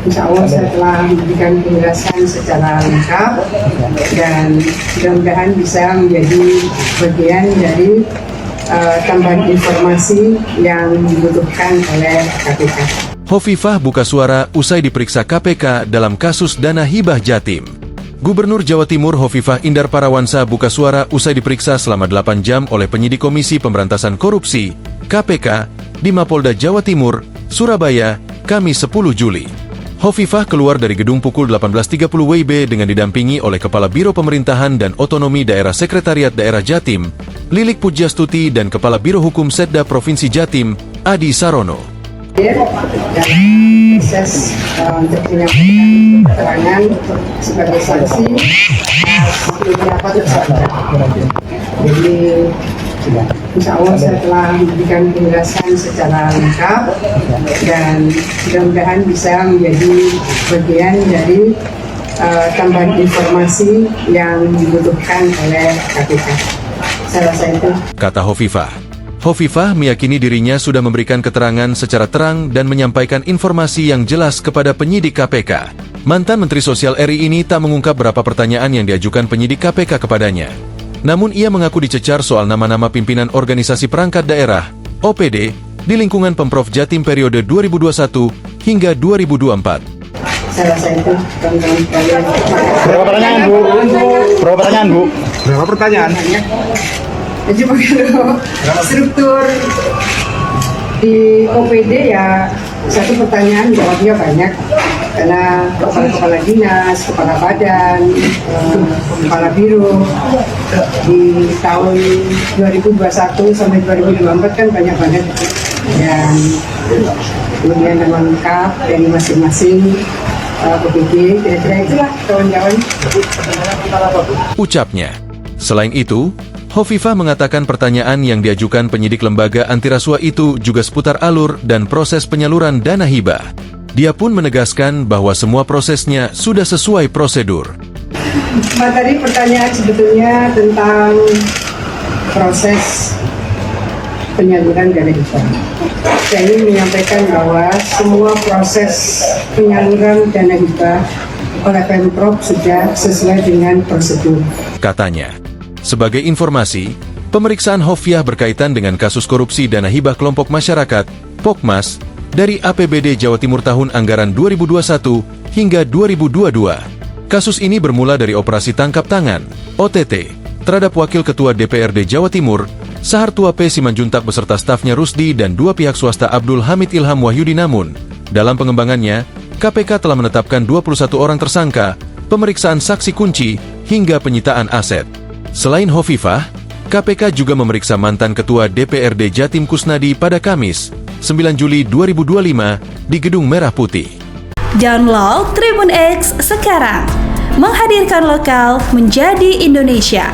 Insya Allah saya telah memberikan penjelasan secara lengkap dan mudah-mudahan bisa menjadi bagian dari tambahan informasi yang dibutuhkan oleh KPK. Hovifah buka suara usai diperiksa KPK dalam kasus dana hibah Jatim. Gubernur Jawa Timur Hovifah Indar Parawansa buka suara usai diperiksa selama 8 jam oleh penyidik Komisi Pemberantasan Korupsi (KPK) di Mapolda Jawa Timur, Surabaya, Kamis 10 Juli. Hovifah keluar dari gedung pukul 18.30 WIB dengan didampingi oleh Kepala Biro Pemerintahan dan Otonomi Daerah Sekretariat Daerah Jatim, Lilik Pujastuti, dan Kepala Biro Hukum Setda Provinsi Jatim, Adi Sarono. Dalam proses untuk menyampaikan keterangan sebagai saksi beberapa tersangka. Jadi insya Allah saya telah memberikan penjelasan secara lengkap dan mudah-mudahan bisa menjadi bagian dari tambahan informasi yang dibutuhkan oleh KPK. Saya rasa itu. Kata Hovifah. Hovifah meyakini dirinya sudah memberikan keterangan secara terang dan menyampaikan informasi yang jelas kepada penyidik KPK. Mantan Menteri Sosial RI ini tak mengungkap berapa pertanyaan yang diajukan penyidik KPK kepadanya. Namun ia mengaku dicecar soal nama-nama pimpinan organisasi perangkat daerah, OPD, di lingkungan Pemprov Jatim periode 2021 hingga 2024. Saya rasa itu, teman-teman sekalian. Berapa pertanyaan, Bu? Berapa pertanyaan, Bu? Berapa pertanyaan? Jadi kalau struktur di OPD ya satu pertanyaan jawabnya banyak karena kepala dinas, kepala badan, kepala biro di tahun 2021 sampai 2024 kan banyak banget dan kemudian nama lengkap dari masing-masing OPD, kira-kira itulah kawan-kawan. Ucapnya. Selain itu, Hovifah mengatakan pertanyaan yang diajukan penyidik lembaga antirasuah itu juga seputar alur dan proses penyaluran dana hibah. Dia pun menegaskan bahwa semua prosesnya sudah sesuai prosedur. Materi pertanyaan sebetulnya tentang proses penyaluran dana hibah. Saya ingin menyampaikan bahwa semua proses penyaluran dana hibah oleh Pemprov sudah sesuai dengan prosedur. Katanya. Sebagai informasi, pemeriksaan Hovifah berkaitan dengan kasus korupsi dana hibah kelompok masyarakat, POKMAS, dari APBD Jawa Timur tahun anggaran 2021 hingga 2022. Kasus ini bermula dari operasi tangkap tangan, OTT, terhadap Wakil Ketua DPRD Jawa Timur, Sahartua P. Simanjuntak beserta stafnya Rusdi dan dua pihak swasta Abdul Hamid Ilham Wahyudi. Namun, dalam pengembangannya, KPK telah menetapkan 21 orang tersangka, pemeriksaan saksi kunci, hingga penyitaan aset. Selain Hovifah, KPK juga memeriksa mantan Ketua DPRD Jatim Kusnadi pada Kamis, 9 Juli 2025 di Gedung Merah Putih. Download Tribun X sekarang, menghadirkan lokal menjadi Indonesia.